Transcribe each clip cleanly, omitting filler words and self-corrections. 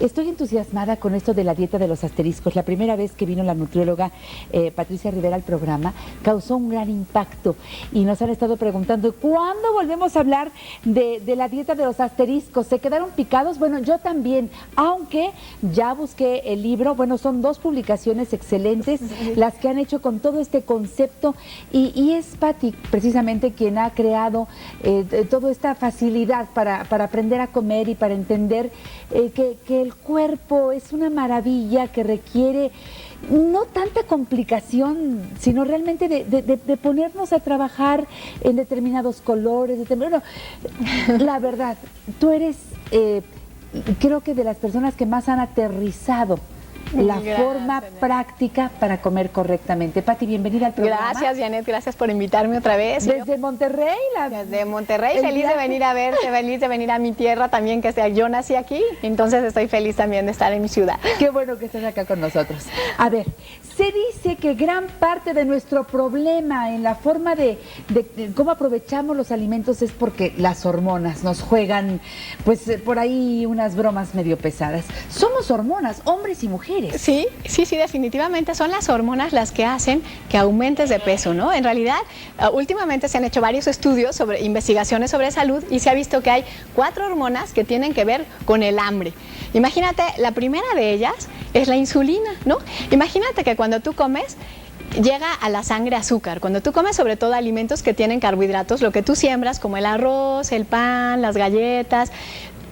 Estoy entusiasmada con esto de la dieta de los asteriscos. La primera vez que vino la nutrióloga Patricia Rivera al programa causó un gran impacto y nos han estado preguntando ¿cuándo volvemos a hablar de la dieta de los asteriscos? ¿Se quedaron picados? Bueno, yo también, aunque ya busqué el libro. Bueno, son 2 publicaciones excelentes las que han hecho con todo este concepto y es Pati precisamente quien ha creado toda esta facilidad para aprender a comer y para entender que el cuerpo es una maravilla que requiere no tanta complicación, sino realmente de ponernos a trabajar en determinados colores. Bueno, la verdad, tú eres, creo que de las personas que más han aterrizado la forma práctica para comer correctamente. Pati, bienvenida al programa. Gracias, Janet, gracias por invitarme otra vez. Desde Monterrey. Desde Monterrey, feliz de venir a verte, feliz de venir a mi tierra también, que yo nací aquí, entonces estoy feliz también de estar en mi ciudad. Qué bueno que estés acá con nosotros. A ver, se dice que gran parte de nuestro problema en la forma de cómo aprovechamos los alimentos es porque las hormonas nos juegan, pues por ahí unas bromas medio pesadas. Somos hormonas, hombres y mujeres. Sí, definitivamente son las hormonas las que hacen que aumentes de peso, ¿no? En realidad, últimamente se han hecho varios estudios sobre investigaciones sobre salud y se ha visto que hay 4 hormonas que tienen que ver con el hambre. Imagínate, la primera de ellas es la insulina, ¿no? Imagínate que cuando tú comes, llega a la sangre azúcar. Cuando tú comes sobre todo alimentos que tienen carbohidratos, lo que tú siembras como el arroz, el pan, las galletas,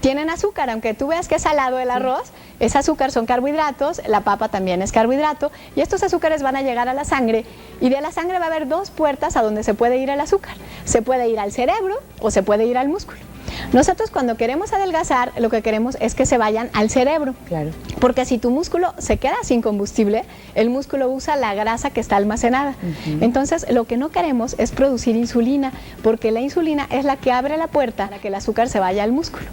tienen azúcar, aunque tú veas que es salado el arroz, es azúcar, son carbohidratos, la papa también es carbohidrato, y estos azúcares van a llegar a la sangre, y de la sangre va a haber 2 puertas a donde se puede ir el azúcar. Se puede ir al cerebro o se puede ir al músculo. Nosotros cuando queremos adelgazar, lo que queremos es que se vayan al cerebro. Claro. Porque si tu músculo se queda sin combustible, el músculo usa la grasa que está almacenada. Entonces, lo que no queremos es producir insulina, porque la insulina es la que abre la puerta para que el azúcar se vaya al músculo.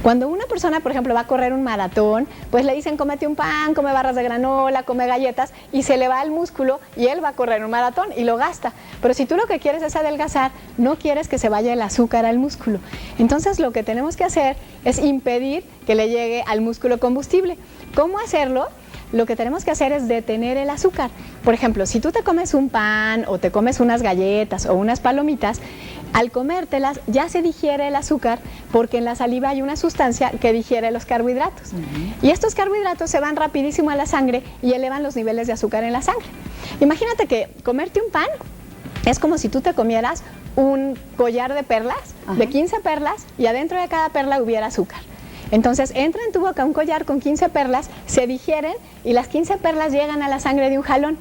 Cuando una persona, por ejemplo, va a correr un maratón, pues le dicen cómete un pan, come barras de granola, come galletas, y se le va al músculo y él va a correr un maratón y lo gasta. Pero si tú lo que quieres es adelgazar, no quieres que se vaya el azúcar al músculo. Entonces, lo que tenemos que hacer es impedir que le llegue al músculo combustible. ¿Cómo hacerlo? Lo que tenemos que hacer es detener el azúcar. Por ejemplo, si tú te comes un pan o te comes unas galletas o unas palomitas, al comértelas ya se digiere el azúcar porque en la saliva hay una sustancia que digiere los carbohidratos. Y estos carbohidratos se van rapidísimo a la sangre y elevan los niveles de azúcar en la sangre. Imagínate que comerte un pan es como si tú te comieras un collar de perlas, de 15 perlas, y adentro de cada perla hubiera azúcar. Entonces entra en tu boca un collar con 15 perlas, se digieren y las 15 perlas llegan a la sangre de un jalón.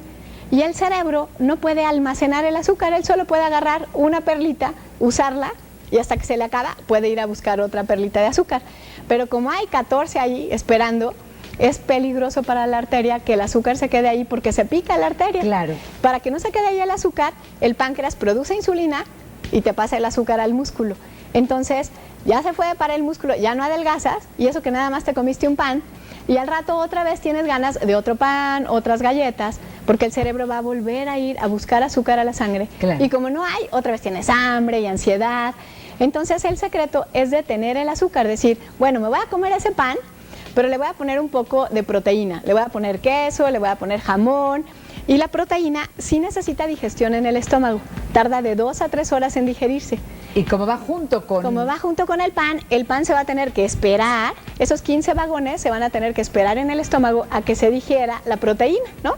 Y el cerebro no puede almacenar el azúcar, él solo puede agarrar una perlita, usarla y hasta que se le acaba puede ir a buscar otra perlita de azúcar. Pero como hay 14 ahí esperando, es peligroso para la arteria que el azúcar se quede ahí porque se pica la arteria. Claro. Para que no se quede ahí el azúcar, el páncreas produce insulina y te pasa el azúcar al músculo. Entonces, ya se fue para el músculo, ya no adelgazas, y eso que nada más te comiste un pan, y al rato otra vez tienes ganas de otro pan, otras galletas, porque el cerebro va a volver a ir a buscar azúcar a la sangre. Claro. Y como no hay, otra vez tienes hambre y ansiedad. Entonces, el secreto es detener el azúcar, decir, bueno, me voy a comer ese pan, pero le voy a poner un poco de proteína, le voy a poner queso, le voy a poner jamón, y la proteína sí necesita digestión en el estómago, tarda de 2 a 3 horas en digerirse. Y como va junto con... Como va junto con el pan se va a tener que esperar, esos 15 vagones se van a tener que esperar en el estómago a que se digiera la proteína, ¿no?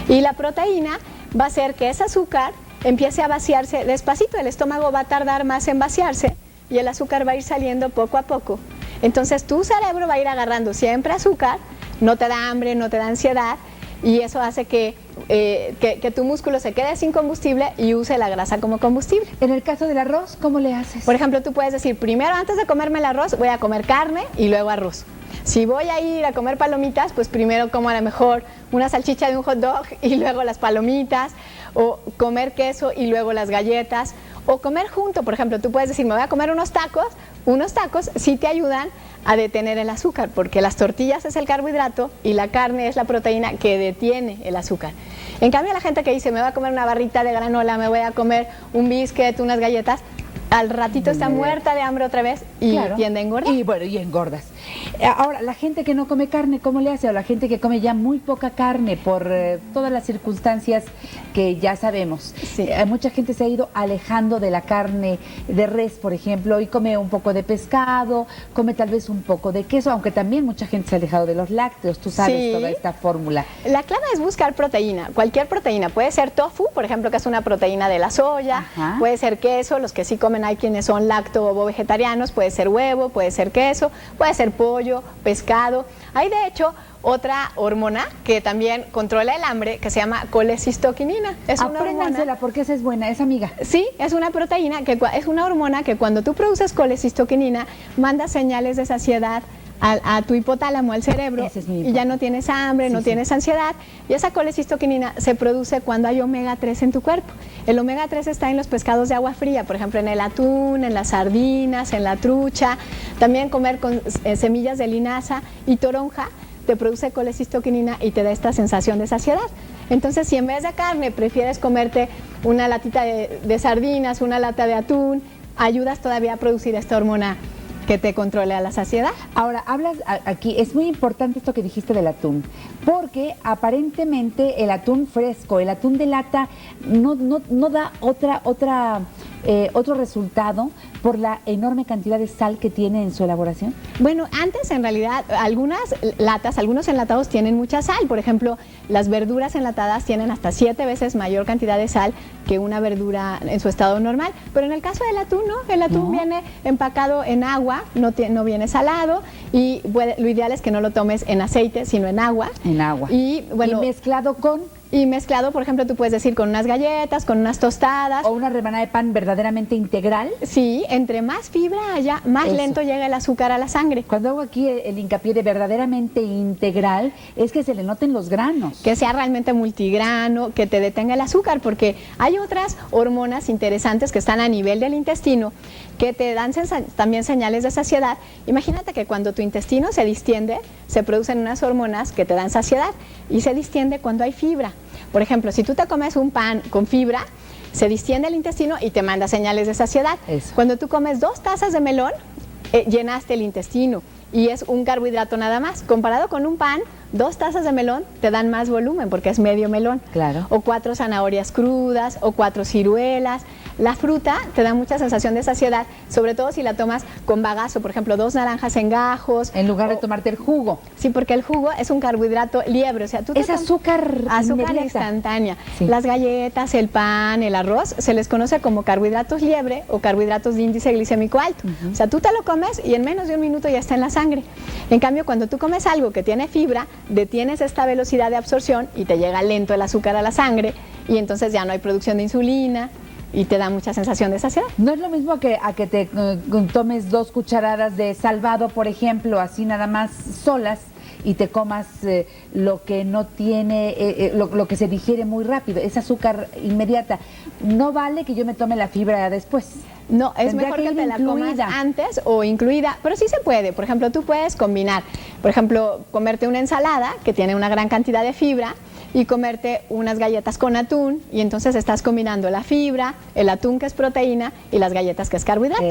Y la proteína va a hacer que ese azúcar empiece a vaciarse despacito, el estómago va a tardar más en vaciarse y el azúcar va a ir saliendo poco a poco. Entonces tu cerebro va a ir agarrando siempre azúcar, no te da hambre, no te da ansiedad, y eso hace que tu músculo se quede sin combustible y use la grasa como combustible. En el caso del arroz, ¿cómo le haces? Por ejemplo, tú puedes decir, primero antes de comerme el arroz voy a comer carne y luego arroz. Si voy a ir a comer palomitas, pues primero como a lo mejor una salchicha de un hot dog y luego las palomitas, o comer queso y luego las galletas, o comer junto. Por ejemplo, tú puedes decir, me voy a comer unos tacos sí te ayudan a detener el azúcar, porque las tortillas es el carbohidrato y la carne es la proteína que detiene el azúcar. En cambio, la gente que dice, me voy a comer una barrita de granola, me voy a comer un biscuit, unas galletas, al ratito está muerta de hambre otra vez y tiende a engordar. Y bueno, y engordas. Ahora, la gente que no come carne, ¿cómo le hace? O la gente que come ya muy poca carne por todas las circunstancias que ya sabemos. Sí. Mucha gente se ha ido alejando de la carne de res, por ejemplo, y come un poco de pescado, come tal vez un poco de queso, aunque también mucha gente se ha alejado de los lácteos. Tú sabes Sí. toda esta fórmula. La clave es buscar proteína, cualquier proteína. Puede ser tofu, por ejemplo, que es una proteína de la soya. Ajá. Puede ser queso, los que sí comen, hay quienes son lacto o vegetarianos. Puede ser huevo, puede ser queso, puede ser pollo, pescado. Hay de hecho otra hormona que también controla el hambre, que se llama colecistoquinina. Es una Apréndansela hormona. porque esa es buena, es amiga. Sí, es una proteína, es una hormona que cuando tú produces colecistoquinina manda señales de saciedad a tu hipotálamo, al cerebro, Ese es muy y ya importante. no tienes hambre, Sí, no sí. tienes ansiedad, y esa colecistoquinina se produce cuando hay omega 3 en tu cuerpo. El omega 3 está en los pescados de agua fría, por ejemplo en el atún, en las sardinas, en la trucha. También comer con semillas de linaza y toronja te produce colecistoquinina y te da esta sensación de saciedad. Entonces, si en vez de carne prefieres comerte una latita de sardinas, una lata de atún, ayudas todavía a producir esta hormona que te controle a la saciedad. Ahora, hablas aquí, es muy importante esto que dijiste del atún, porque aparentemente el atún fresco, el atún de lata, no da otro resultado por la enorme cantidad de sal que tiene en su elaboración. Bueno, antes en realidad algunos enlatados tienen mucha sal. Por ejemplo, las verduras enlatadas tienen hasta 7 veces mayor cantidad de sal que una verdura en su estado normal. Pero en el caso del atún, no. El atún viene empacado en agua, no viene salado, y lo ideal es que no lo tomes en aceite, sino en agua. En agua. Y bueno, y mezclado con y mezclado, por ejemplo, tú puedes decir con unas galletas, con unas tostadas. o una rebanada de pan verdaderamente integral. Sí, entre más fibra haya, más Eso. lento llega el azúcar a la sangre. Cuando hago aquí el hincapié de verdaderamente integral, es que se le noten los granos. Que sea realmente multigrano, que te detenga el azúcar, porque hay otras hormonas interesantes que están a nivel del intestino que te dan también señales de saciedad. Imagínate que cuando tu intestino se distiende, se producen unas hormonas que te dan saciedad, y se distiende cuando hay fibra. Por ejemplo, si tú te comes un pan con fibra, se distiende el intestino y te manda señales de saciedad. Eso. Cuando tú comes 2 tazas de melón, llenaste el intestino, y es un carbohidrato nada más. Comparado con un pan, 2 tazas de melón te dan más volumen porque es medio melón. Claro. O 4 zanahorias crudas, o 4 ciruelas. La fruta te da mucha sensación de saciedad, sobre todo si la tomas con bagazo, por ejemplo, 2 naranjas en gajos. En lugar de tomarte el jugo. Sí, porque el jugo es un carbohidrato liebre, o sea, tú Es azúcar inmediata. instantánea. Sí. Las galletas, el pan, el arroz, se les conoce como carbohidratos liebre o carbohidratos de índice glicémico alto. O sea, tú te lo comes y en menos de un minuto ya está en la sangre. En cambio, cuando tú comes algo que tiene fibra, detienes esta velocidad de absorción y te llega lento el azúcar a la sangre, y entonces ya no hay producción de insulina y te da mucha sensación de saciedad. No es lo mismo que a que te tomes 2 cucharadas de salvado, por ejemplo, así nada más solas, y te comas lo que no tiene, lo que se digiere muy rápido, es azúcar inmediata. No vale que yo me tome la fibra después. No, es Tendría mejor que ir te la comas incluida. antes o incluida, pero sí se puede. Por ejemplo, tú puedes combinar, por ejemplo, comerte una ensalada que tiene una gran cantidad de fibra, y comerte unas galletas con atún, y entonces estás combinando la fibra, el atún, que es proteína, y las galletas, que es carbohidrato.